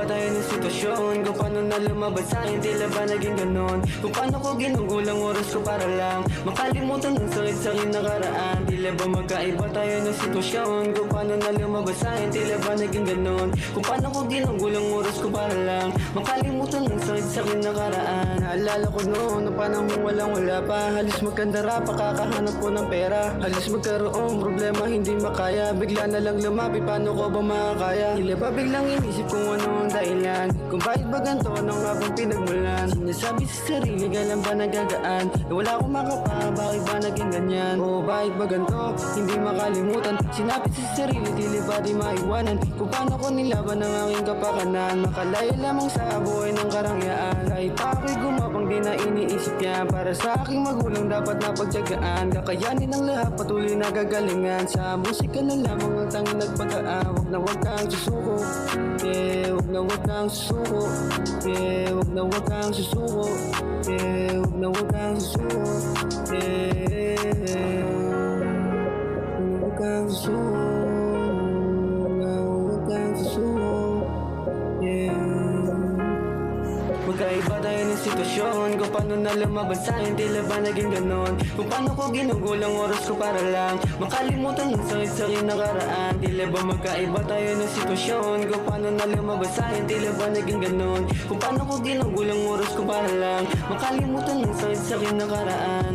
Magkaiba tayo ng sitwasyon, kung paano na lumabas sa'kin, tila ba naging ganon? Kung paano ko ginugulang oras ko para lang makalimutan ng sakit sa'kin nakaraan. Tila ba magkaiba tayo ng sitwasyon, kung paano na lumabas sa'kin, tila ba naging ganon? Kung paano ko ginugulang oras ko para lang makalimutan ng sakit sa'kin nakaraan. Naalala ko noon na panahon walang wala pa, halos magkandara pa kakahanap ko ng pera. Halos magkaroon problema hindi makaya, bigla na lang lumapit, paano ko ba makakaya? Tila ba biglang inisip kung ano ang dahilan, kung bakit ba ganito, ano nga bang pinagmulan? Sinasabi sa sarili, kailan ba nagagaan? Wala akong makapa, bakit ba naging ganyan? O bakit ba ganito, hindi makalimutan? Sinabi sa sarili, tila ba di maiwanan? Kung paano ko nilaban ang aking kapakanan, makalaya lamang sa buhay ng karangyaan. Kahit pa ako'y gumapang di na iniisip yan, para sa aking magulang dapat napagtyagaan. Kakayanin ang lahat, patuloy na gagalingan, sa musika na lamang ang tanging nagpagaan. Wag kang susuko, yeah, wag kang susuko, yeah, wag kang susuko, yeah, wag kang susuko, yeah, wag kang susuko, wag kang susuko, yeah. Magkaiba tayo ng sitwasyon, kung paano na lumabas sa'kin, tila ba naging ganon? Kung paano ko ginugulang oras ko para lang makalimutan ng sakit sa'kin nakaraan. Tila ba magkaiba tayo ng sitwasyon, kung paano na lumabas sa'kin, tila ba naging ganon? Kung paano ko ginugulang oras ko para lang makalimutan ng sakit sa'kin nakaraan.